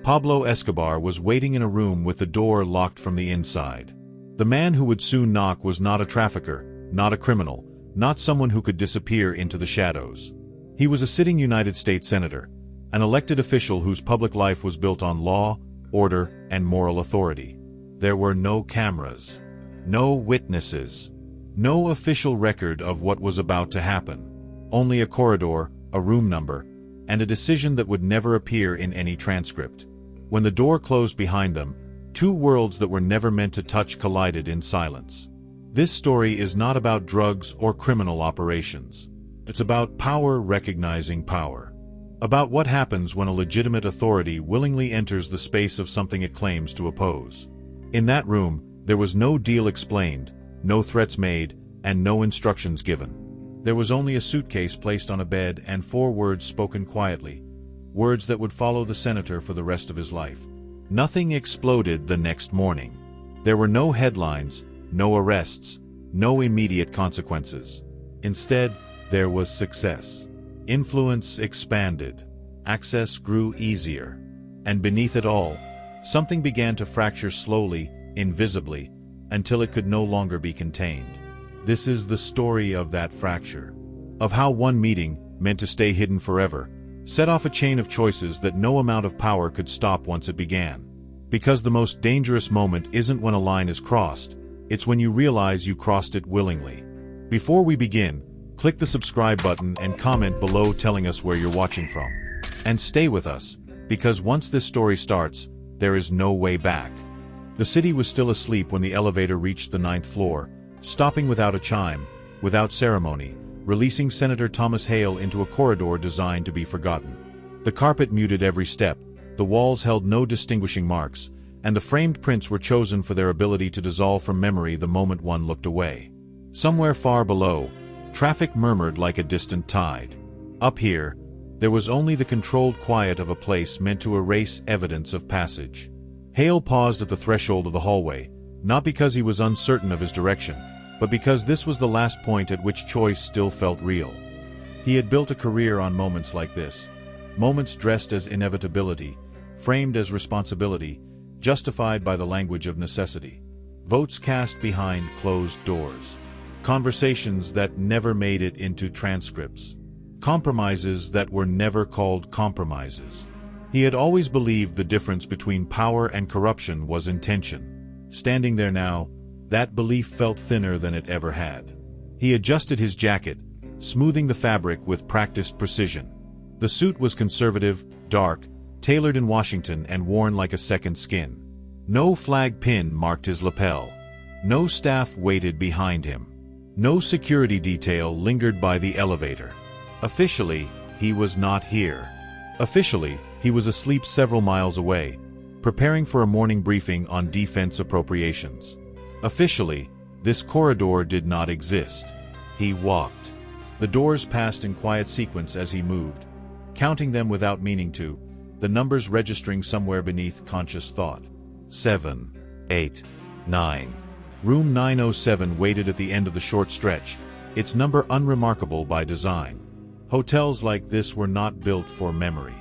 Pablo Escobar was waiting in a room with the door locked from the inside. The man who would soon knock was not a trafficker, not a criminal, not someone who could disappear into the shadows. He was a sitting United States senator, an elected official whose public life was built on law, order, and moral authority. There were no cameras, no witnesses, no official record of what was about to happen. Only a corridor, a room number, and a decision that would never appear in any transcript. When the door closed behind them, two worlds that were never meant to touch collided in silence. This story is not about drugs or criminal operations. It's about power recognizing power. About what happens when a legitimate authority willingly enters the space of something it claims to oppose. In that room, there was no deal explained, no threats made, and no instructions given. There was only a suitcase placed on a bed and 4 words spoken quietly, words that would follow the senator for the rest of his life. Nothing exploded the next morning. There were no headlines, no arrests, no immediate consequences. Instead, there was success. Influence expanded. Access grew easier. And beneath it all, something began to fracture slowly, invisibly, until it could no longer be contained. This is the story of that fracture. Of how one meeting, meant to stay hidden forever, set off a chain of choices that no amount of power could stop once it began. Because the most dangerous moment isn't when a line is crossed, it's when you realize you crossed it willingly. Before we begin, click the subscribe button and comment below telling us where you're watching from. And stay with us, because once this story starts, there is no way back. The city was still asleep when the elevator reached the 9th floor, stopping without a chime, without ceremony, releasing Senator Thomas Hale into a corridor designed to be forgotten. The carpet muted every step, the walls held no distinguishing marks, and the framed prints were chosen for their ability to dissolve from memory the moment one looked away. Somewhere far below, traffic murmured like a distant tide. Up here, there was only the controlled quiet of a place meant to erase evidence of passage. Hale paused at the threshold of the hallway, not because he was uncertain of his direction, but because this was the last point at which choice still felt real. He had built a career on moments like this, moments dressed as inevitability, framed as responsibility, justified by the language of necessity. Votes cast behind closed doors. Conversations that never made it into transcripts. Compromises that were never called compromises. He had always believed the difference between power and corruption was intention. Standing there now, that belief felt thinner than it ever had. He adjusted his jacket, smoothing the fabric with practiced precision. The suit was conservative, dark, tailored in Washington and worn like a second skin. No flag pin marked his lapel. No staff waited behind him. No security detail lingered by the elevator. Officially, he was not here. Officially, he was asleep several miles away, preparing for a morning briefing on defense appropriations. Officially, this corridor did not exist. He walked. The doors passed in quiet sequence as he moved, counting them without meaning to, the numbers registering somewhere beneath conscious thought. 7, 8, 9. Room 907 waited at the end of the short stretch, its number unremarkable by design. Hotels like this were not built for memory.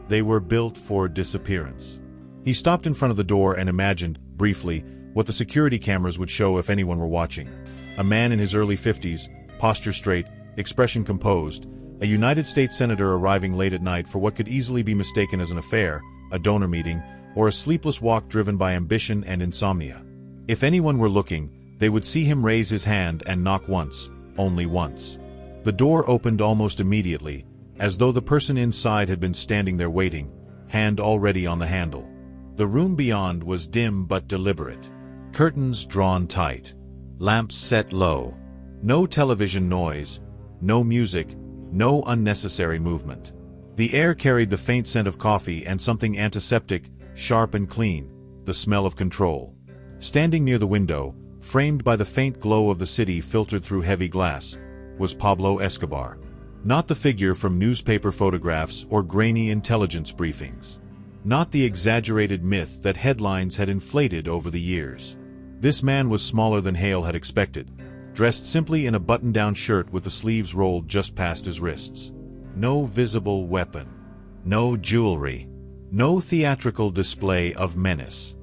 They were built for disappearance. He stopped in front of the door and imagined, briefly, what the security cameras would show if anyone were watching. A man in his early 50s, posture straight, expression composed, a United States senator arriving late at night for what could easily be mistaken as an affair, a donor meeting, or a sleepless walk driven by ambition and insomnia. If anyone were looking, they would see him raise his hand and knock once, only once. The door opened almost immediately, as though the person inside had been standing there waiting, hand already on the handle. The room beyond was dim but deliberate. Curtains drawn tight. Lamps set low. No television noise. No music. No unnecessary movement. The air carried the faint scent of coffee and something antiseptic, sharp and clean, the smell of control. Standing near the window, framed by the faint glow of the city filtered through heavy glass, was Pablo Escobar. Not the figure from newspaper photographs or grainy intelligence briefings. Not the exaggerated myth that headlines had inflated over the years. This man was smaller than Hale had expected, dressed simply in a button-down shirt with the sleeves rolled just past his wrists. No visible weapon. No jewelry. No theatrical display of menace.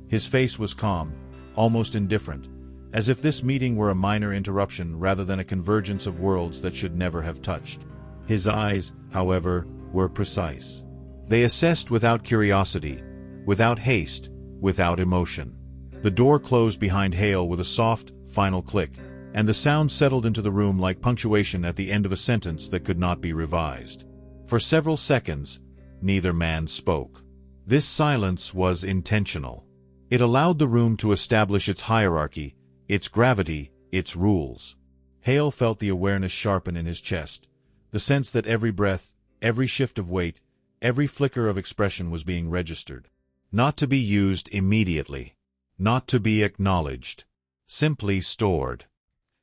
His face was calm, almost indifferent, as if this meeting were a minor interruption rather than a convergence of worlds that should never have touched. His eyes, however, were precise. They assessed without curiosity, without haste, without emotion. The door closed behind Hale with a soft, final click, and the sound settled into the room like punctuation at the end of a sentence that could not be revised. For several seconds, neither man spoke. This silence was intentional. It allowed the room to establish its hierarchy, its gravity, its rules. Hale felt the awareness sharpen in his chest, the sense that every breath, every shift of weight, every flicker of expression was being registered. Not to be used immediately. Not to be acknowledged. Simply stored.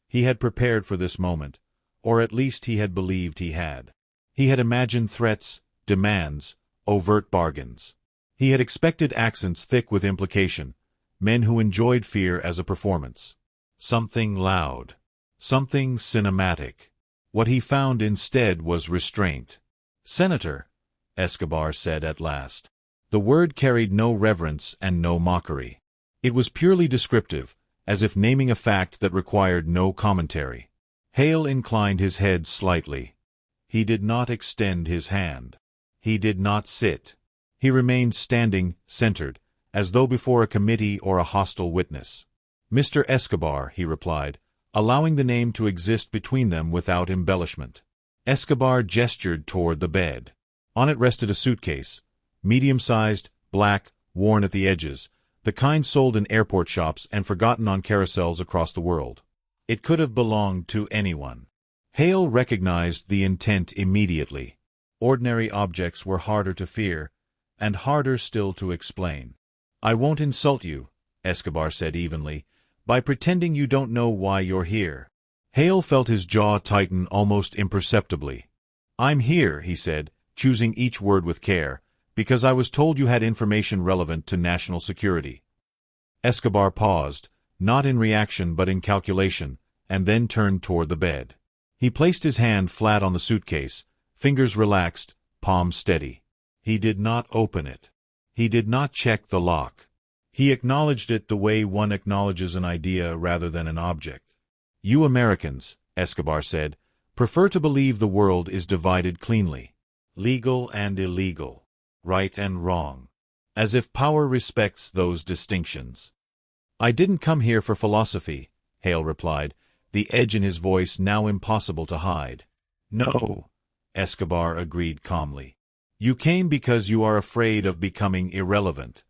He had prepared for this moment, or at least he had believed he had. He had imagined threats, demands, overt bargains. He had expected accents thick with implication, men who enjoyed fear as a performance. Something loud. Something cinematic. What he found instead was restraint. "Senator," Escobar said at last. The word carried no reverence and no mockery. It was purely descriptive, as if naming a fact that required no commentary. Hale inclined his head slightly. He did not extend his hand. He did not sit. He remained standing, centered, as though before a committee or a hostile witness. "Mr. Escobar," he replied, allowing the name to exist between them without embellishment. Escobar gestured toward the bed. On it rested a suitcase, medium-sized, black, worn at the edges, the kind sold in airport shops and forgotten on carousels across the world. It could have belonged to anyone. Hale recognized the intent immediately. Ordinary objects were harder to fear, and harder still to explain. "I won't insult you," Escobar said evenly, "by pretending you don't know why you're here." Hale felt his jaw tighten almost imperceptibly. "I'm here," he said, choosing each word with care, "because I was told you had information relevant to national security." Escobar paused, not in reaction but in calculation, and then turned toward the bed. He placed his hand flat on the suitcase, fingers relaxed, palm steady. He did not open it. He did not check the lock. He acknowledged it the way one acknowledges an idea rather than an object. "You Americans," Escobar said, "prefer to believe the world is divided cleanly. Legal and illegal. Right and wrong. As if power respects those distinctions." "I didn't come here for philosophy," Hale replied, the edge in his voice now impossible to hide. "No," Escobar agreed calmly. "You came because you are afraid of becoming irrelevant."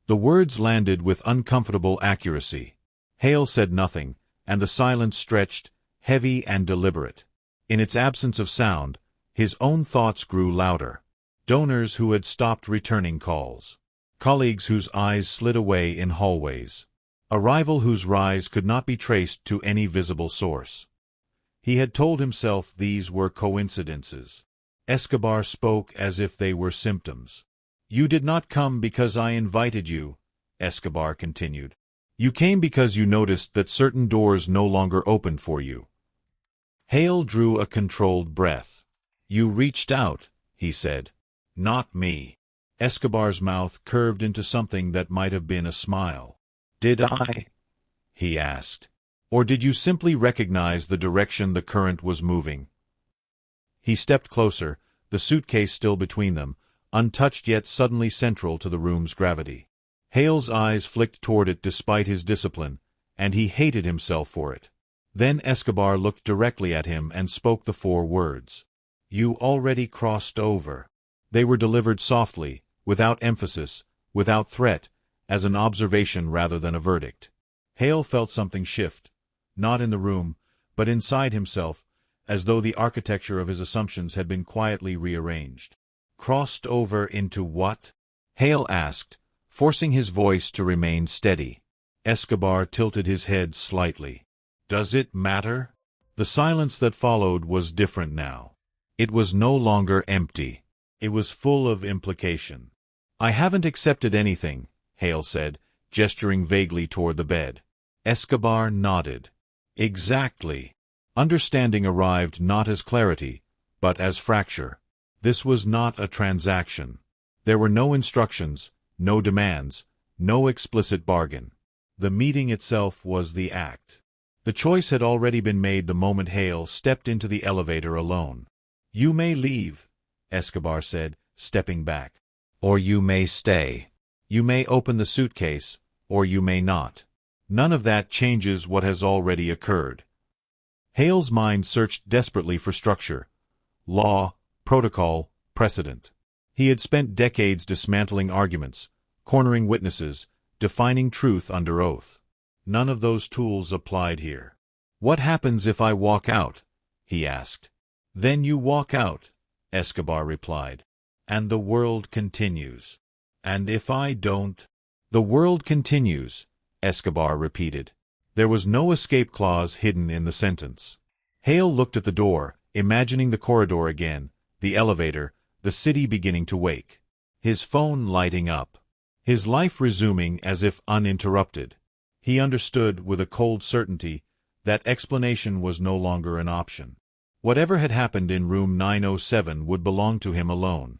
The words landed with uncomfortable accuracy. Hale said nothing, and the silence stretched, heavy and deliberate. In its absence of sound, his own thoughts grew louder. Donors who had stopped returning calls. Colleagues whose eyes slid away in hallways. A rival whose rise could not be traced to any visible source. He had told himself these were coincidences. Escobar spoke as if they were symptoms. "You did not come because I invited you," Escobar continued. "You came because you noticed that certain doors no longer opened for you." Hale drew a controlled breath. "You reached out," he said. "Not me." Escobar's mouth curved into something that might have been a smile. "Did I?" he asked. "Or did you simply recognize the direction the current was moving?" He stepped closer, the suitcase still between them, untouched yet suddenly central to the room's gravity. Hale's eyes flicked toward it despite his discipline, and he hated himself for it. Then Escobar looked directly at him and spoke the 4 words. "You already crossed over." They were delivered softly, without emphasis, without threat, as an observation rather than a verdict. Hale felt something shift, not in the room, but inside himself, as though the architecture of his assumptions had been quietly rearranged. "Crossed over into what?" Hale asked, forcing his voice to remain steady. Escobar tilted his head slightly. "Does it matter?" The silence that followed was different now. It was no longer empty. It was full of implication. "I haven't accepted anything," Hale said, gesturing vaguely toward the bed. Escobar nodded. "Exactly." Understanding arrived not as clarity, but as fracture. This was not a transaction. There were no instructions, no demands, no explicit bargain. The meeting itself was the act. The choice had already been made the moment Hale stepped into the elevator alone. "You may leave," Escobar said, stepping back. "Or you may stay. You may open the suitcase, or you may not. None of that changes what has already occurred." Hale's mind searched desperately for structure, law, protocol, precedent. He had spent decades dismantling arguments, cornering witnesses, defining truth under oath. None of those tools applied here. "What happens if I walk out?" he asked. "Then you walk out," Escobar replied. "And the world continues." "And if I don't?" "The world continues," Escobar repeated. There was no escape clause hidden in the sentence. Hale looked at the door, imagining the corridor again, the elevator, the city beginning to wake. His phone lighting up. His life resuming as if uninterrupted. He understood, with a cold certainty, that explanation was no longer an option. Whatever had happened in room 907 would belong to him alone.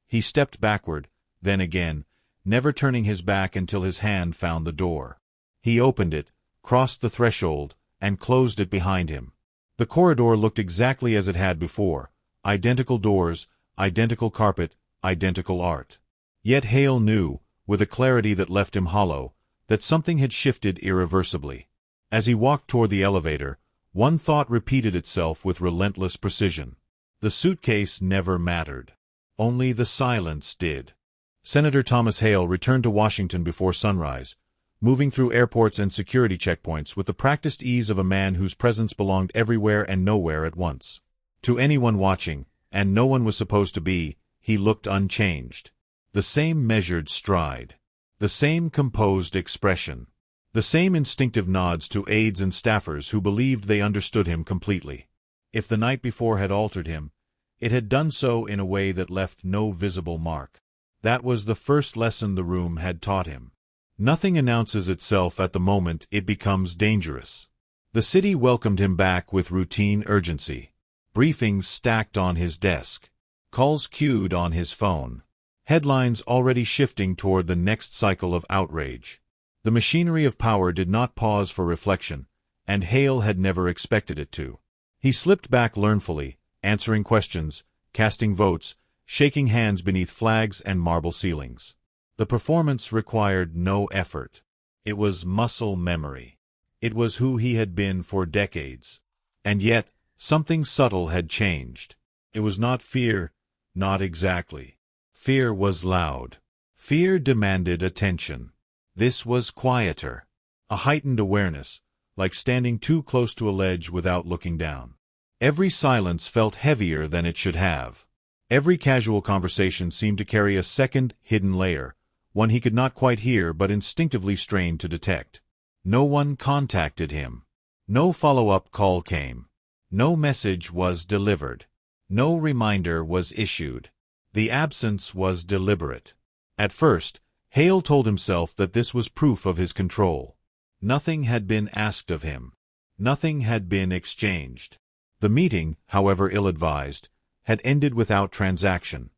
He stepped backward, then again, never turning his back until his hand found the door. He opened it, crossed the threshold, and closed it behind him. The corridor looked exactly as it had before. Identical doors, identical carpet, identical art. Yet Hale knew, with a clarity that left him hollow, that something had shifted irreversibly. As he walked toward the elevator, one thought repeated itself with relentless precision. The suitcase never mattered. Only the silence did. Senator Thomas Hale returned to Washington before sunrise, moving through airports and security checkpoints with the practiced ease of a man whose presence belonged everywhere and nowhere at once. To anyone watching, and no one was supposed to be, he looked unchanged. The same measured stride. The same composed expression. The same instinctive nods to aides and staffers who believed they understood him completely. If the night before had altered him, it had done so in a way that left no visible mark. That was the first lesson the room had taught him. Nothing announces itself at the moment it becomes dangerous. The city welcomed him back with routine urgency. Briefings stacked on his desk. Calls queued on his phone. Headlines already shifting toward the next cycle of outrage. The machinery of power did not pause for reflection, and Hale had never expected it to. He slipped back learnfully, answering questions, casting votes, shaking hands beneath flags and marble ceilings. The performance required no effort. It was muscle memory. It was who he had been for decades. And yet, something subtle had changed. It was not fear, not exactly. Fear was loud. Fear demanded attention. This was quieter. A heightened awareness, like standing too close to a ledge without looking down. Every silence felt heavier than it should have. Every casual conversation seemed to carry a second, hidden layer, one he could not quite hear but instinctively strained to detect. No one contacted him. No follow-up call came. No message was delivered. No reminder was issued. The absence was deliberate. At first, Hale told himself that this was proof of his control. Nothing had been asked of him. Nothing had been exchanged. The meeting, however ill-advised, had ended without transaction.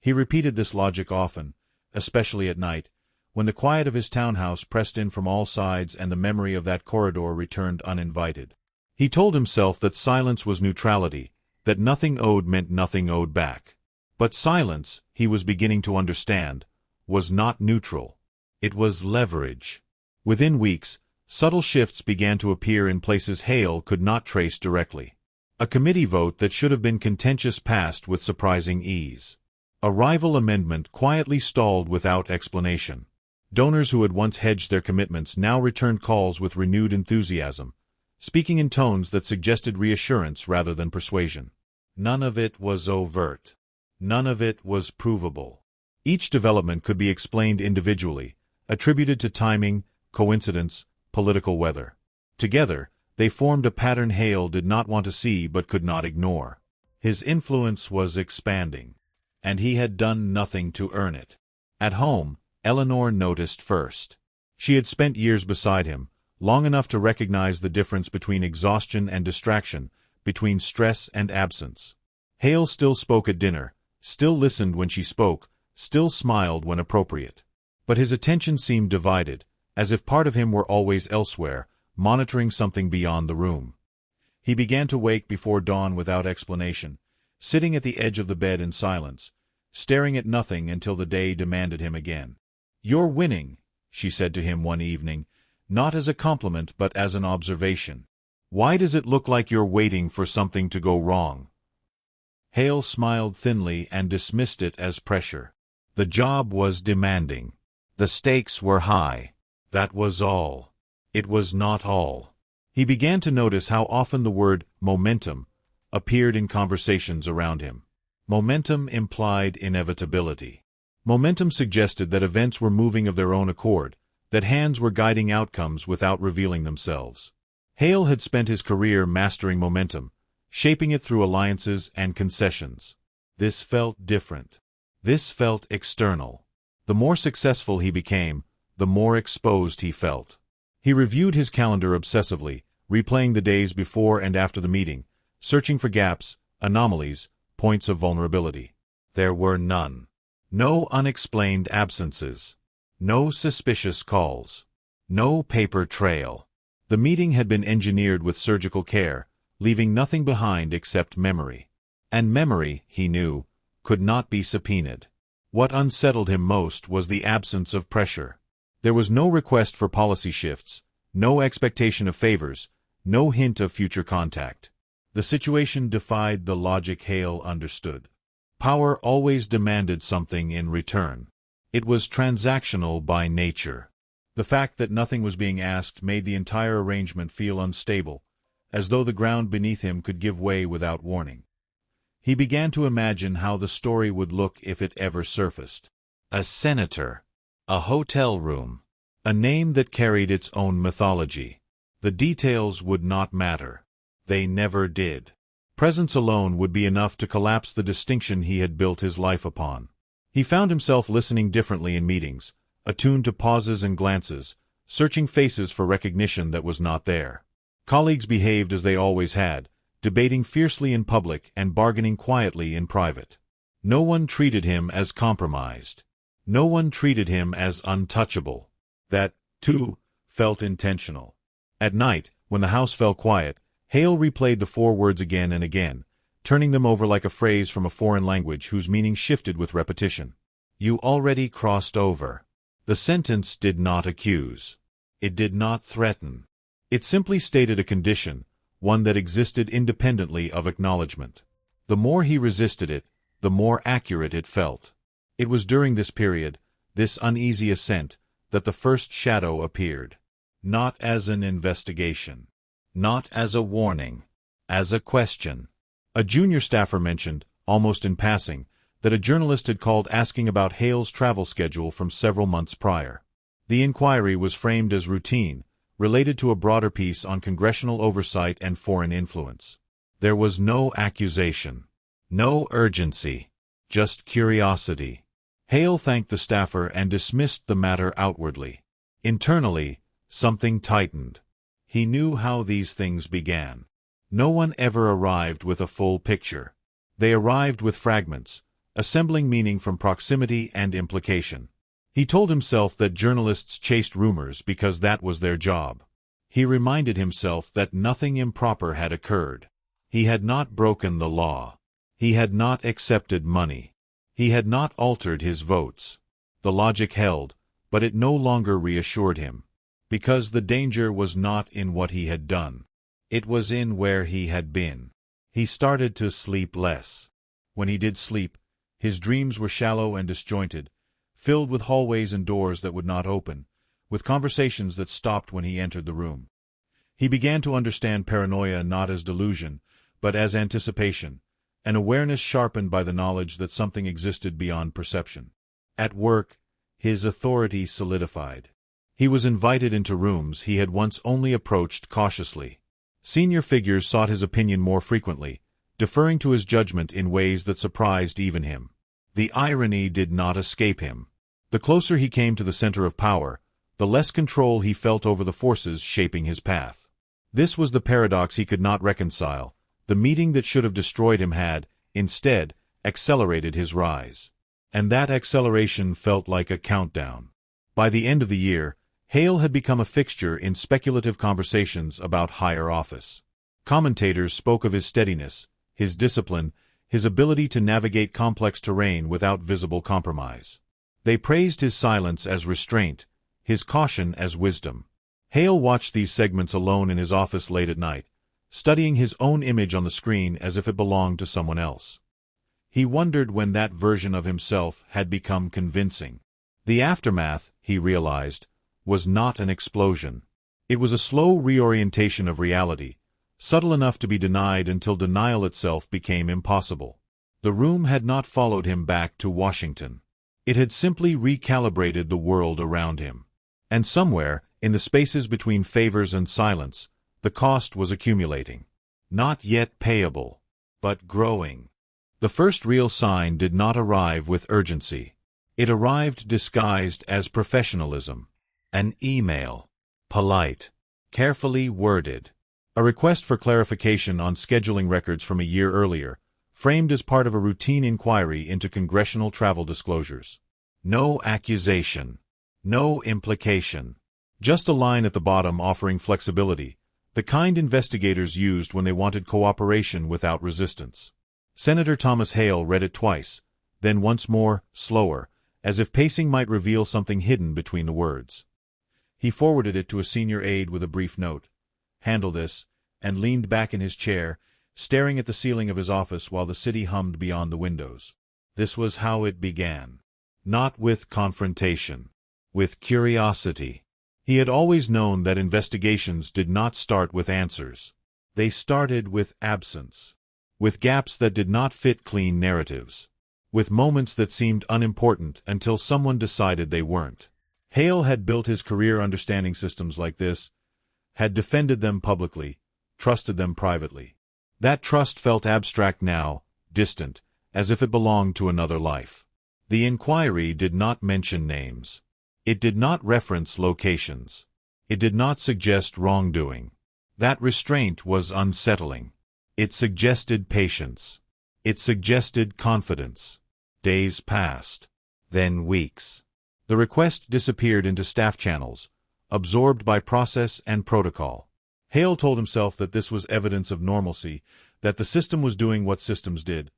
He repeated this logic often, especially at night, when the quiet of his townhouse pressed in from all sides and the memory of that corridor returned uninvited. He told himself that silence was neutrality, that nothing owed meant nothing owed back. But silence, he was beginning to understand, was not neutral. It was leverage. Within weeks, subtle shifts began to appear in places Hale could not trace directly. A committee vote that should have been contentious passed with surprising ease. A rival amendment quietly stalled without explanation. Donors who had once hedged their commitments now returned calls with renewed enthusiasm, speaking in tones that suggested reassurance rather than persuasion. None of it was overt. None of it was provable. Each development could be explained individually, attributed to timing, coincidence, political weather. Together, they formed a pattern Hale did not want to see but could not ignore. His influence was expanding, and he had done nothing to earn it. At home, Eleanor noticed first. She had spent years beside him, long enough to recognize the difference between exhaustion and distraction, between stress and absence. Hale still spoke at dinner, still listened when she spoke, still smiled when appropriate. But his attention seemed divided, as if part of him were always elsewhere, monitoring something beyond the room. He began to wake before dawn without explanation, sitting at the edge of the bed in silence, staring at nothing until the day demanded him again. "You're winning," she said to him one evening, not as a compliment but as an observation. "Why does it look like you're waiting for something to go wrong?" Hale smiled thinly and dismissed it as pressure. The job was demanding. The stakes were high. That was all. It was not all. He began to notice how often the word momentum appeared in conversations around him. Momentum implied inevitability. Momentum suggested that events were moving of their own accord, that hands were guiding outcomes without revealing themselves. Hale had spent his career mastering momentum, shaping it through alliances and concessions. This felt different. This felt external. The more successful he became, the more exposed he felt. He reviewed his calendar obsessively, replaying the days before and after the meeting, searching for gaps, anomalies, points of vulnerability. There were none. No unexplained absences. No suspicious calls. No paper trail. The meeting had been engineered with surgical care, leaving nothing behind except memory. And memory, he knew, could not be subpoenaed. What unsettled him most was the absence of pressure. There was no request for policy shifts, no expectation of favors, no hint of future contact. The situation defied the logic Hale understood. Power always demanded something in return. It was transactional by nature. The fact that nothing was being asked made the entire arrangement feel unstable, as though the ground beneath him could give way without warning. He began to imagine how the story would look if it ever surfaced. A senator. A hotel room. A name that carried its own mythology. The details would not matter. They never did. Presence alone would be enough to collapse the distinction he had built his life upon. He found himself listening differently in meetings, attuned to pauses and glances, searching faces for recognition that was not there. Colleagues behaved as they always had, debating fiercely in public and bargaining quietly in private. No one treated him as compromised. No one treated him as untouchable. That, too, felt intentional. At night, when the house fell quiet, Hale replayed the 4 words again and again, turning them over like a phrase from a foreign language whose meaning shifted with repetition. "You already crossed over." The sentence did not accuse. It did not threaten. It simply stated a condition, one that existed independently of acknowledgement. The more he resisted it, the more accurate it felt. It was during this period, this uneasy ascent, that the first shadow appeared. Not as an investigation. Not as a warning. As a question. A junior staffer mentioned, almost in passing, that a journalist had called asking about Hale's travel schedule from several months prior. The inquiry was framed as routine, related to a broader piece on congressional oversight and foreign influence. There was no accusation. No urgency. Just curiosity. Hale thanked the staffer and dismissed the matter outwardly. Internally, something tightened. He knew how these things began. No one ever arrived with a full picture. They arrived with fragments, assembling meaning from proximity and implication. He told himself that journalists chased rumors because that was their job. He reminded himself that nothing improper had occurred. He had not broken the law. He had not accepted money. He had not altered his votes. The logic held, but it no longer reassured him. Because the danger was not in what he had done. It was in where he had been. He started to sleep less. When he did sleep, his dreams were shallow and disjointed, filled with hallways and doors that would not open, with conversations that stopped when he entered the room. He began to understand paranoia not as delusion, but as anticipation, an awareness sharpened by the knowledge that something existed beyond perception. At work, his authority solidified. He was invited into rooms he had once only approached cautiously. Senior figures sought his opinion more frequently, deferring to his judgment in ways that surprised even him. The irony did not escape him. The closer he came to the center of power, the less control he felt over the forces shaping his path. This was the paradox he could not reconcile. The meeting that should have destroyed him had, instead, accelerated his rise. And that acceleration felt like a countdown. By the end of the year, Hale had become a fixture in speculative conversations about higher office. Commentators spoke of his steadiness, his discipline, his ability to navigate complex terrain without visible compromise. They praised his silence as restraint, his caution as wisdom. Hale watched these segments alone in his office late at night, studying his own image on the screen as if it belonged to someone else. He wondered when that version of himself had become convincing. The aftermath, he realized, was not an explosion. It was a slow reorientation of reality, subtle enough to be denied until denial itself became impossible. The room had not followed him back to Washington. It had simply recalibrated the world around him. And somewhere, in the spaces between favors and silence, the cost was accumulating. Not yet payable, but growing. The first real sign did not arrive with urgency. It arrived disguised as professionalism. An email. Polite. Carefully worded. A request for clarification on scheduling records from a year earlier, framed as part of a routine inquiry into congressional travel disclosures. No accusation. No implication. Just a line at the bottom offering flexibility, the kind investigators used when they wanted cooperation without resistance. Senator Thomas Hale read it twice, then once more, slower, as if pacing might reveal something hidden between the words. He forwarded it to a senior aide with a brief note. "Handle this," and leaned back in his chair, staring at the ceiling of his office while the city hummed beyond the windows. This was how it began. Not with confrontation. With curiosity. He had always known that investigations did not start with answers. They started with absence. With gaps that did not fit clean narratives. With moments that seemed unimportant until someone decided they weren't. Hale had built his career understanding systems like this, had defended them publicly, trusted them privately. That trust felt abstract now, distant, as if it belonged to another life. The inquiry did not mention names. It did not reference locations. It did not suggest wrongdoing. That restraint was unsettling. It suggested patience. It suggested confidence. Days passed. Then weeks. The request disappeared into staff channels, absorbed by process and protocol. Hale told himself that this was evidence of normalcy, that the system was doing what systems did.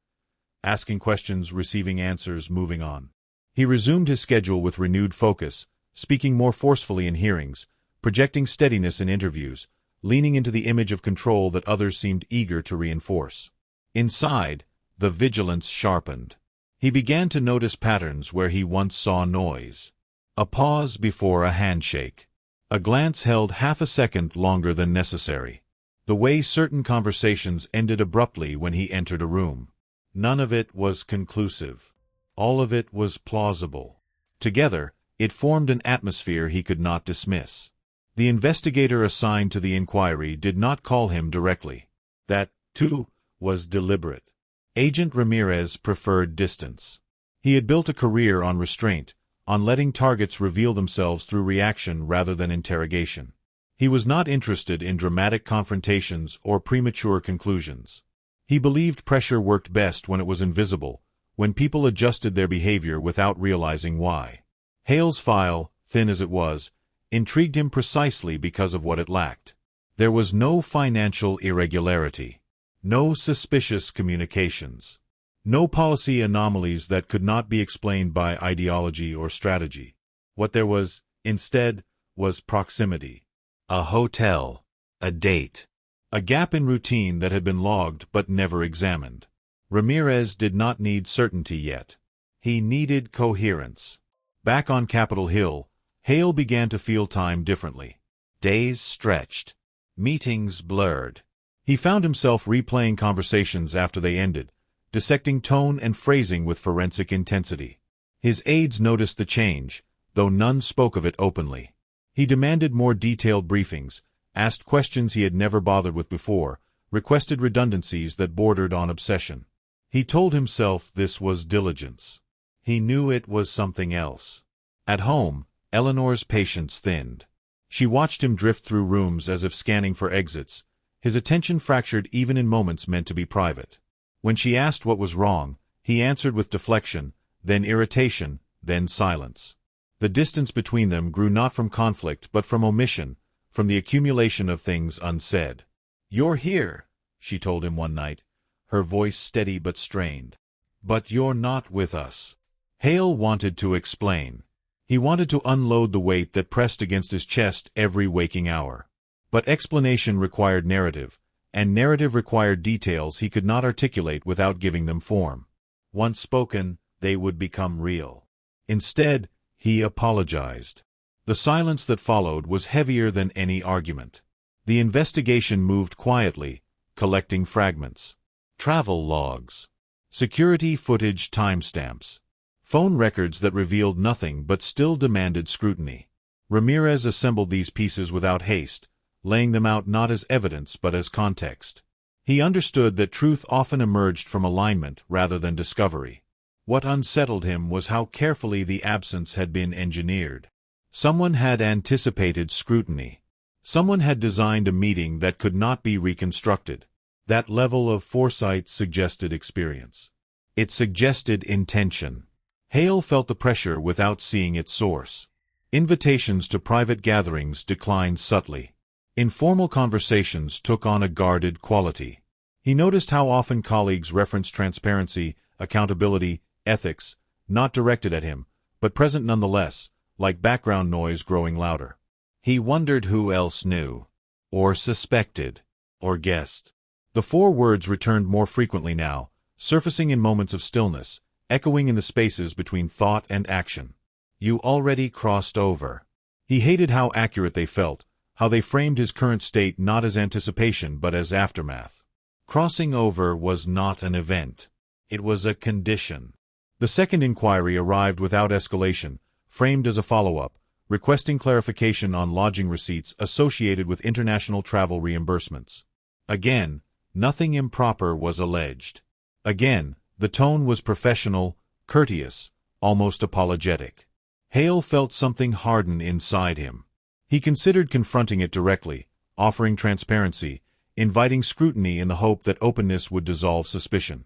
Asking questions, receiving answers, moving on. He resumed his schedule with renewed focus, speaking more forcefully in hearings, projecting steadiness in interviews, leaning into the image of control that others seemed eager to reinforce. Inside, the vigilance sharpened. He began to notice patterns where he once saw noise. A pause before a handshake. A glance held half a second longer than necessary. The way certain conversations ended abruptly when he entered a room. None of it was conclusive. All of it was plausible. Together, it formed an atmosphere he could not dismiss. The investigator assigned to the inquiry did not call him directly. That, too, was deliberate. Agent Ramirez preferred distance. He had built a career on restraint, on letting targets reveal themselves through reaction rather than interrogation. He was not interested in dramatic confrontations or premature conclusions. He believed pressure worked best when it was invisible, when people adjusted their behavior without realizing why. Hale's file, thin as it was, intrigued him precisely because of what it lacked. There was no financial irregularity. No suspicious communications. No policy anomalies that could not be explained by ideology or strategy. What there was, instead, was proximity. A hotel. A date. A gap in routine that had been logged but never examined. Ramirez did not need certainty yet. He needed coherence. Back on Capitol Hill, Hale began to feel time differently. Days stretched. Meetings blurred. He found himself replaying conversations after they ended, dissecting tone and phrasing with forensic intensity. His aides noticed the change, though none spoke of it openly. He demanded more detailed briefings, asked questions he had never bothered with before, requested redundancies that bordered on obsession. He told himself this was diligence. He knew it was something else. At home, Eleanor's patience thinned. She watched him drift through rooms as if scanning for exits, his attention fractured even in moments meant to be private. When she asked what was wrong, he answered with deflection, then irritation, then silence. The distance between them grew not from conflict but from omission, from the accumulation of things unsaid. "You're here," she told him one night, her voice steady but strained. "But you're not with us." Hale wanted to explain. He wanted to unload the weight that pressed against his chest every waking hour. But explanation required narrative, and narrative required details he could not articulate without giving them form. Once spoken, they would become real. Instead, he apologized. The silence that followed was heavier than any argument. The investigation moved quietly, collecting fragments. Travel logs. Security footage timestamps. Phone records that revealed nothing but still demanded scrutiny. Ramirez assembled these pieces without haste, laying them out not as evidence but as context. He understood that truth often emerged from alignment rather than discovery. What unsettled him was how carefully the absence had been engineered. Someone had anticipated scrutiny. Someone had designed a meeting that could not be reconstructed. That level of foresight suggested experience. It suggested intention. Hale felt the pressure without seeing its source. Invitations to private gatherings declined subtly. Informal conversations took on a guarded quality. He noticed how often colleagues referenced transparency, accountability, ethics, not directed at him, but present nonetheless, like background noise growing louder. He wondered who else knew, or suspected, or guessed. The four words returned more frequently now, surfacing in moments of stillness, echoing in the spaces between thought and action. "You already crossed over." He hated how accurate they felt, how they framed his current state not as anticipation but as aftermath. Crossing over was not an event. It was a condition. The second inquiry arrived without escalation, framed as a follow-up, requesting clarification on lodging receipts associated with international travel reimbursements. Again, nothing improper was alleged. Again, the tone was professional, courteous, almost apologetic. Hale felt something harden inside him. He considered confronting it directly, offering transparency, inviting scrutiny in the hope that openness would dissolve suspicion.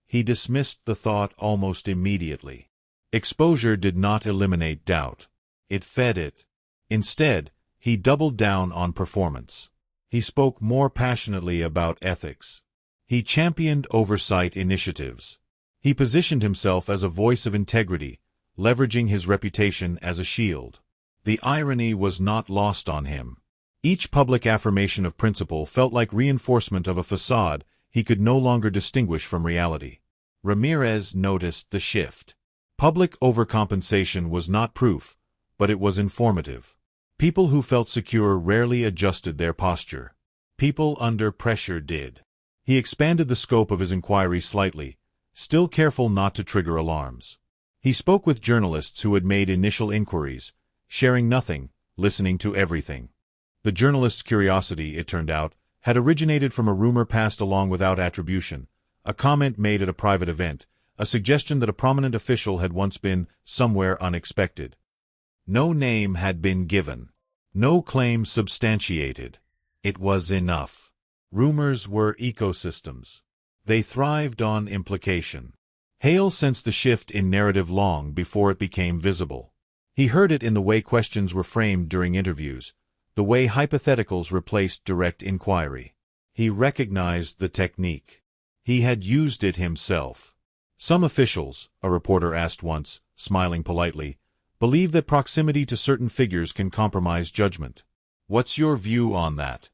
He dismissed the thought almost immediately. Exposure did not eliminate doubt. It fed it. Instead, he doubled down on performance. He spoke more passionately about ethics. He championed oversight initiatives. He positioned himself as a voice of integrity, leveraging his reputation as a shield. The irony was not lost on him. Each public affirmation of principle felt like reinforcement of a facade he could no longer distinguish from reality. Ramirez noticed the shift. Public overcompensation was not proof, but it was informative. People who felt secure rarely adjusted their posture. People under pressure did. He expanded the scope of his inquiry slightly, still careful not to trigger alarms. He spoke with journalists who had made initial inquiries, sharing nothing, listening to everything. The journalist's curiosity, it turned out, had originated from a rumor passed along without attribution, a comment made at a private event, a suggestion that a prominent official had once been somewhere unexpected. No name had been given. No claim substantiated. It was enough. Rumors were ecosystems. They thrived on implication. Hale sensed the shift in narrative long before it became visible. He heard it in the way questions were framed during interviews, the way hypotheticals replaced direct inquiry. He recognized the technique. He had used it himself. Some officials, a reporter asked once, smiling politely, believe that proximity to certain figures can compromise judgment. What's your view on that?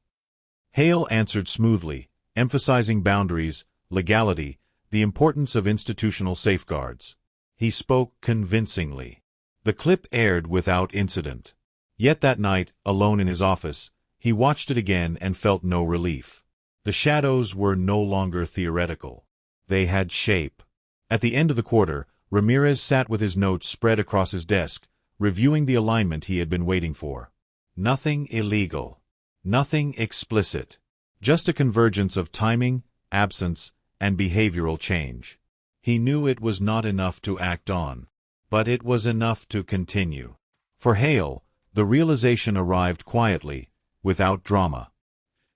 Hale answered smoothly, emphasizing boundaries, legality, the importance of institutional safeguards. He spoke convincingly. The clip aired without incident. Yet that night, alone in his office, he watched it again and felt no relief. The shadows were no longer theoretical. They had shape. At the end of the quarter, Ramirez sat with his notes spread across his desk, reviewing the alignment he had been waiting for. Nothing illegal. Nothing explicit. Just a convergence of timing, absence, and behavioral change. He knew it was not enough to act on, but it was enough to continue. For Hale, the realization arrived quietly, without drama.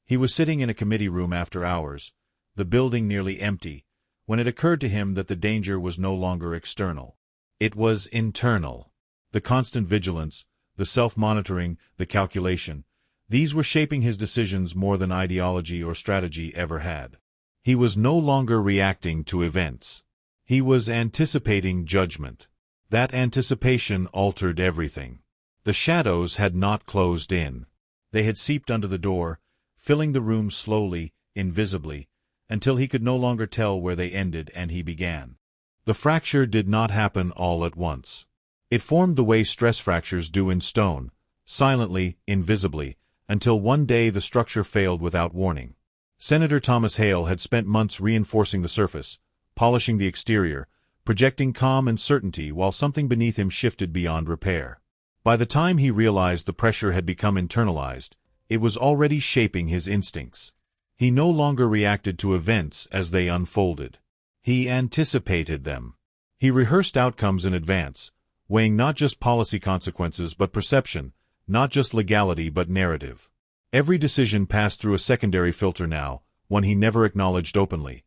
He was sitting in a committee room after hours, the building nearly empty, when it occurred to him that the danger was no longer external. It was internal. The constant vigilance, the self-monitoring, the calculation, these were shaping his decisions more than ideology or strategy ever had. He was no longer reacting to events. He was anticipating judgment. That anticipation altered everything. The shadows had not closed in. They had seeped under the door, filling the room slowly, invisibly, until he could no longer tell where they ended and he began. The fracture did not happen all at once. It formed the way stress fractures do in stone, silently, invisibly, until one day the structure failed without warning. Senator Thomas Hale had spent months reinforcing the surface, polishing the exterior, projecting calm and certainty while something beneath him shifted beyond repair. By the time he realized the pressure had become internalized, it was already shaping his instincts. He no longer reacted to events as they unfolded. He anticipated them. He rehearsed outcomes in advance, weighing not just policy consequences but perception, not just legality but narrative. Every decision passed through a secondary filter now, one he never acknowledged openly.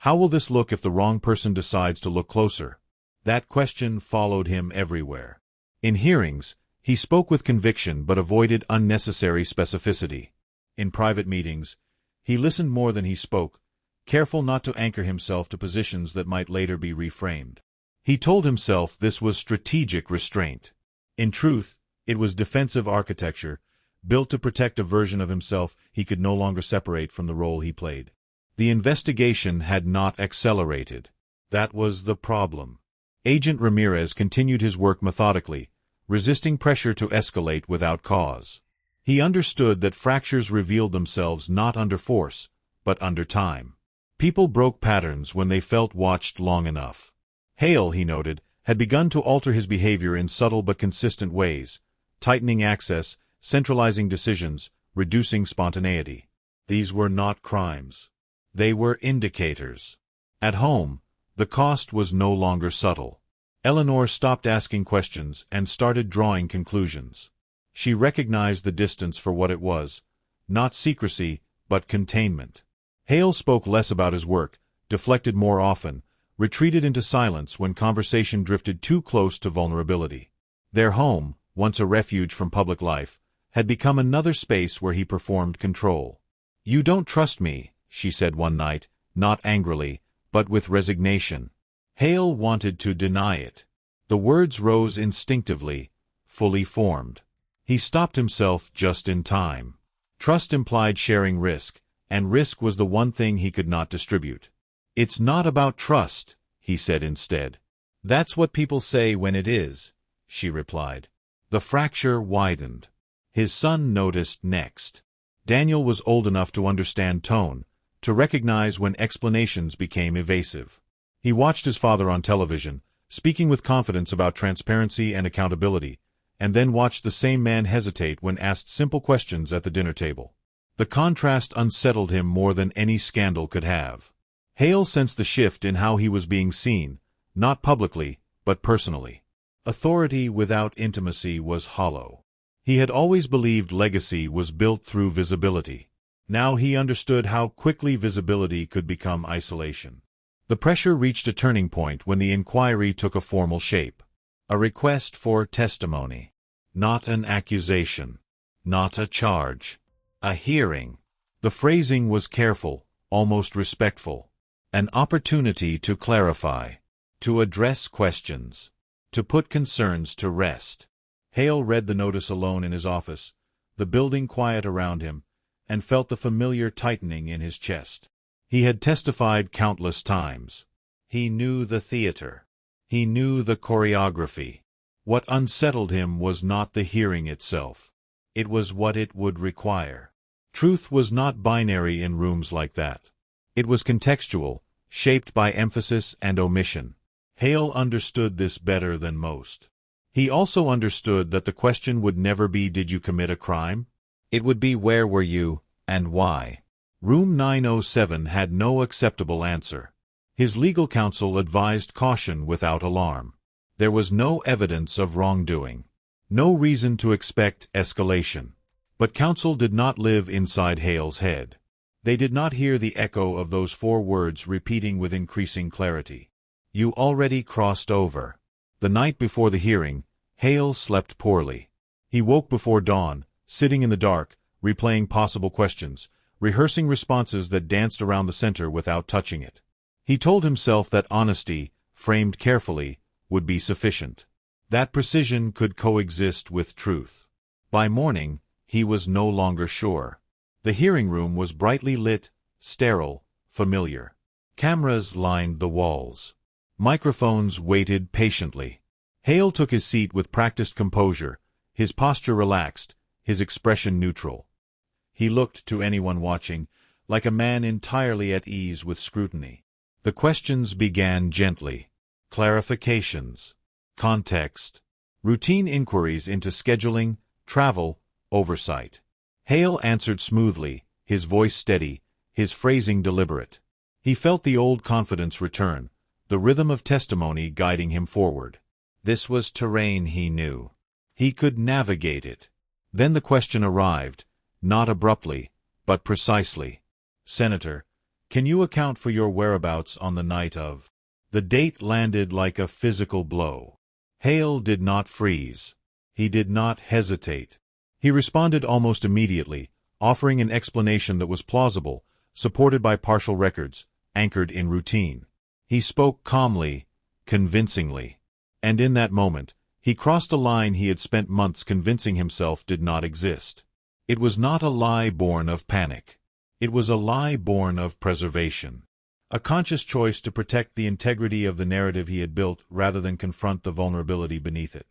How will this look if the wrong person decides to look closer? That question followed him everywhere. In hearings, he spoke with conviction but avoided unnecessary specificity. In private meetings, he listened more than he spoke, careful not to anchor himself to positions that might later be reframed. He told himself this was strategic restraint. In truth, it was defensive architecture, built to protect a version of himself he could no longer separate from the role he played. The investigation had not accelerated. That was the problem. Agent Ramirez continued his work methodically, resisting pressure to escalate without cause. He understood that fractures revealed themselves not under force, but under time. People broke patterns when they felt watched long enough. Hale, he noted, had begun to alter his behavior in subtle but consistent ways, tightening access, centralizing decisions, reducing spontaneity. These were not crimes. They were indicators. At home, the cost was no longer subtle. Eleanor stopped asking questions and started drawing conclusions. She recognized the distance for what it was, not secrecy, but containment. Hale spoke less about his work, deflected more often, retreated into silence when conversation drifted too close to vulnerability. Their home, once a refuge from public life, had become another space where he performed control. "You don't trust me," she said one night, not angrily, but with resignation. Hale wanted to deny it. The words rose instinctively, fully formed. He stopped himself just in time. Trust implied sharing risk, and risk was the one thing he could not distribute. "It's not about trust," he said instead. "That's what people say when it is," she replied. The fracture widened. His son noticed next. Daniel was old enough to understand tone, to recognize when explanations became evasive. He watched his father on television, speaking with confidence about transparency and accountability, and then watched the same man hesitate when asked simple questions at the dinner table. The contrast unsettled him more than any scandal could have. Hale sensed the shift in how he was being seen, not publicly, but personally. Authority without intimacy was hollow. He had always believed legacy was built through visibility. Now he understood how quickly visibility could become isolation. The pressure reached a turning point when the inquiry took a formal shape. A request for testimony. Not an accusation. Not a charge. A hearing. The phrasing was careful, almost respectful. An opportunity to clarify. To address questions. To put concerns to rest. Hale read the notice alone in his office, the building quiet around him, and felt the familiar tightening in his chest. He had testified countless times. He knew the theater. He knew the choreography. What unsettled him was not the hearing itself. It was what it would require. Truth was not binary in rooms like that. It was contextual, shaped by emphasis and omission. Hale understood this better than most. He also understood that the question would never be, "Did you commit a crime?" It would be, "Where were you, and why?" Room 907 had no acceptable answer. His legal counsel advised caution without alarm. There was no evidence of wrongdoing. No reason to expect escalation. But counsel did not live inside Hale's head. They did not hear the echo of those 4 words repeating with increasing clarity. "You already crossed over." The night before the hearing, Hale slept poorly. He woke before dawn, sitting in the dark, replaying possible questions, rehearsing responses that danced around the center without touching it. He told himself that honesty, framed carefully, would be sufficient. That precision could coexist with truth. By morning, he was no longer sure. The hearing room was brightly lit, sterile, familiar. Cameras lined the walls. Microphones waited patiently. Hale took his seat with practiced composure, his posture relaxed, his expression neutral. He looked to anyone watching, like a man entirely at ease with scrutiny. The questions began gently. Clarifications. Context. Routine inquiries into scheduling, travel, oversight. Hale answered smoothly, his voice steady, his phrasing deliberate. He felt the old confidence return, the rhythm of testimony guiding him forward. This was terrain he knew. He could navigate it. Then the question arrived, not abruptly, but precisely. Senator, can you account for your whereabouts on the night of? The date landed like a physical blow. Hale did not freeze. He did not hesitate. He responded almost immediately, offering an explanation that was plausible, supported by partial records, anchored in routine. He spoke calmly, convincingly. And in that moment, he crossed a line he had spent months convincing himself did not exist. It was not a lie born of panic. It was a lie born of preservation. A conscious choice to protect the integrity of the narrative he had built rather than confront the vulnerability beneath it.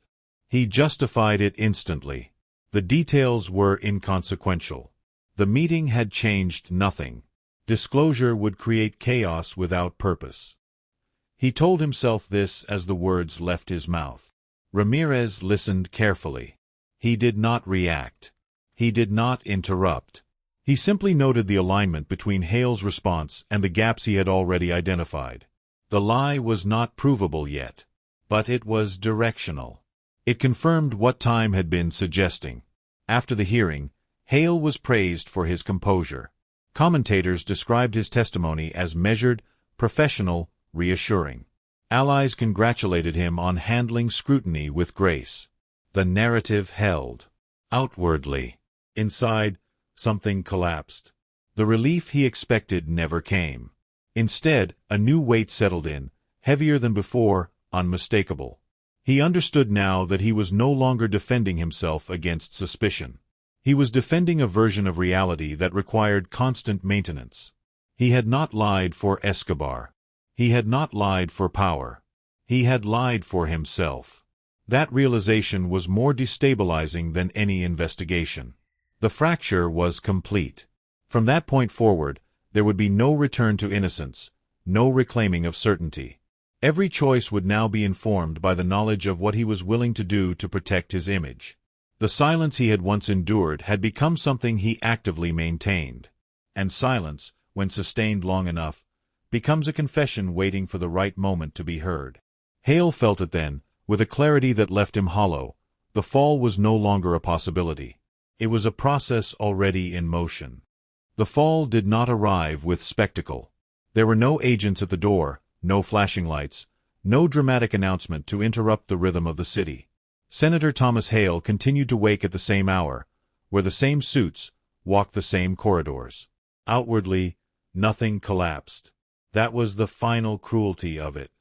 He justified it instantly. The details were inconsequential. The meeting had changed nothing. Disclosure would create chaos without purpose. He told himself this as the words left his mouth. Ramirez listened carefully. He did not react. He did not interrupt. He simply noted the alignment between Hale's response and the gaps he had already identified. The lie was not provable yet, but it was directional. It confirmed what time had been suggesting. After the hearing, Hale was praised for his composure. Commentators described his testimony as measured, professional, reassuring. Allies congratulated him on handling scrutiny with grace. The narrative held. Outwardly. Inside, something collapsed. The relief he expected never came. Instead, a new weight settled in, heavier than before, unmistakable. He understood now that he was no longer defending himself against suspicion. He was defending a version of reality that required constant maintenance. He had not lied for Escobar. He had not lied for power. He had lied for himself. That realization was more destabilizing than any investigation. The fracture was complete. From that point forward, there would be no return to innocence, no reclaiming of certainty. Every choice would now be informed by the knowledge of what he was willing to do to protect his image. The silence he had once endured had become something he actively maintained. And silence, when sustained long enough, becomes a confession waiting for the right moment to be heard. Hale felt it then, with a clarity that left him hollow. The fall was no longer a possibility. It was a process already in motion. The fall did not arrive with spectacle. There were no agents at the door, no flashing lights, no dramatic announcement to interrupt the rhythm of the city. Senator Thomas Hale continued to wake at the same hour, wear the same suits, walk the same corridors. Outwardly, nothing collapsed. That was the final cruelty of it.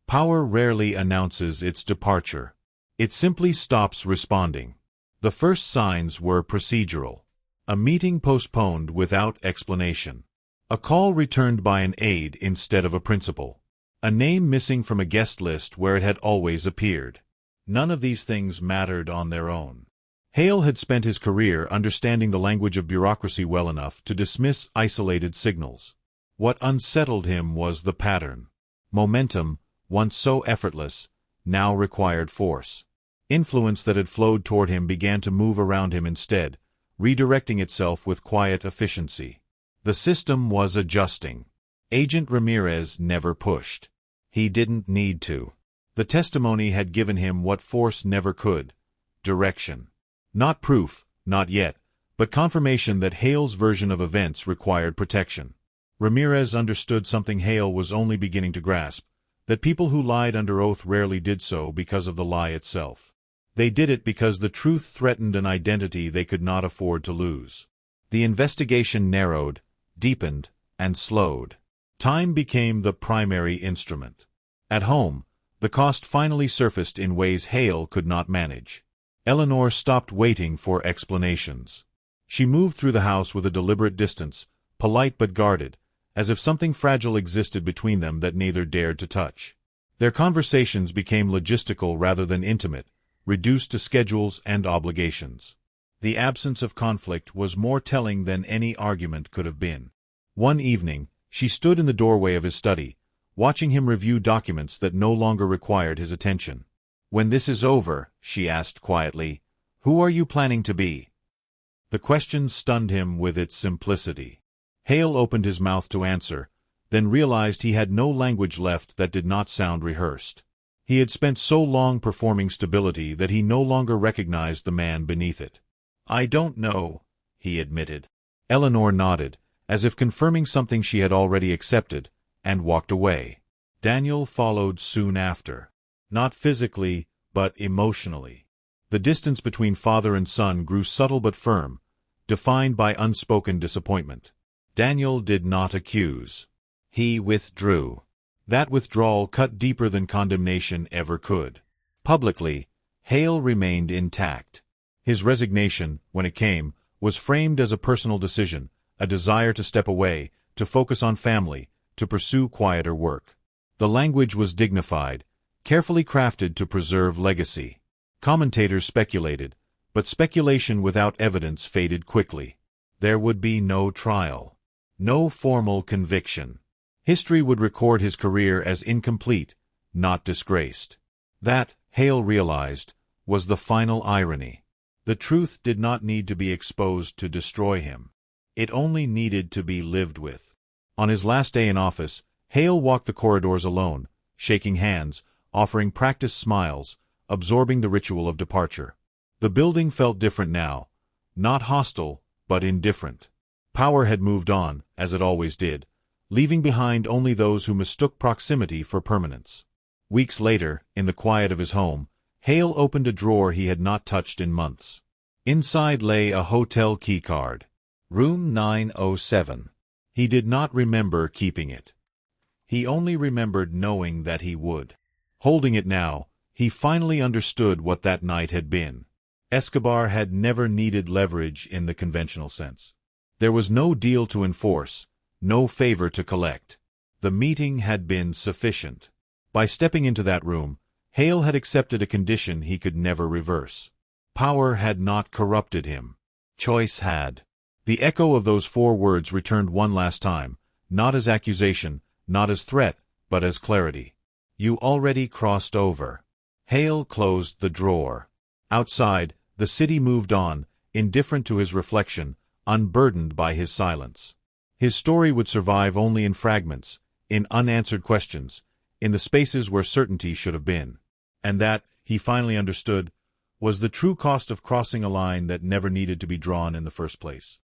Power rarely announces its departure. It simply stops responding. The first signs were procedural. A meeting postponed without explanation. A call returned by an aide instead of a principal. A name missing from a guest list where it had always appeared. None of these things mattered on their own. Hale had spent his career understanding the language of bureaucracy well enough to dismiss isolated signals. What unsettled him was the pattern. Momentum, once so effortless, now required force. Influence that had flowed toward him began to move around him instead, redirecting itself with quiet efficiency. The system was adjusting. Agent Ramirez never pushed. He didn't need to. The testimony had given him what force never could: direction. Not proof, not yet, but confirmation that Hale's version of events required protection. Ramirez understood something Hale was only beginning to grasp, That people who lied under oath rarely did so because of the lie itself. They did it because the truth threatened an identity they could not afford to lose. The investigation narrowed, deepened, and slowed. Time became the primary instrument. At home, the cost finally surfaced in ways Hale could not manage. Eleanor stopped waiting for explanations. She moved through the house with a deliberate distance, polite but guarded, as if something fragile existed between them that neither dared to touch. Their conversations became logistical rather than intimate, reduced to schedules and obligations. The absence of conflict was more telling than any argument could have been. One evening, she stood in the doorway of his study, watching him review documents that no longer required his attention. "When this is over," she asked quietly, "who are you planning to be?" The question stunned him with its simplicity. Hale opened his mouth to answer, then realized he had no language left that did not sound rehearsed. He had spent so long performing stability that he no longer recognized the man beneath it. "I don't know," he admitted. Eleanor nodded, as if confirming something she had already accepted, and walked away. Daniel followed soon after. Not physically, but emotionally. The distance between father and son grew subtle but firm, defined by unspoken disappointment. Daniel did not accuse. He withdrew. That withdrawal cut deeper than condemnation ever could. Publicly, Hale remained intact. His resignation, when it came, was framed as a personal decision, a desire to step away, to focus on family, to pursue quieter work. The language was dignified, carefully crafted to preserve legacy. Commentators speculated, but speculation without evidence faded quickly. There would be no trial. No formal conviction. History would record his career as incomplete, not disgraced. That, Hale realized, was the final irony. The truth did not need to be exposed to destroy him. It only needed to be lived with. On his last day in office, Hale walked the corridors alone, shaking hands, offering practiced smiles, absorbing the ritual of departure. The building felt different now, not hostile, but indifferent. Power had moved on, as it always did, leaving behind only those who mistook proximity for permanence. Weeks later, in the quiet of his home, Hale opened a drawer he had not touched in months. Inside lay a hotel keycard. Room 907. He did not remember keeping it. He only remembered knowing that he would. Holding it now, he finally understood what that night had been. Escobar had never needed leverage in the conventional sense. There was no deal to enforce, no favor to collect. The meeting had been sufficient. By stepping into that room, Hale had accepted a condition he could never reverse. Power had not corrupted him. Choice had. The echo of those 4 words returned one last time, not as accusation, not as threat, but as clarity. "You already crossed over." Hale closed the drawer. Outside, the city moved on, indifferent to his reflection, unburdened by his silence. His story would survive only in fragments, in unanswered questions, in the spaces where certainty should have been. And that, he finally understood, was the true cost of crossing a line that never needed to be drawn in the first place.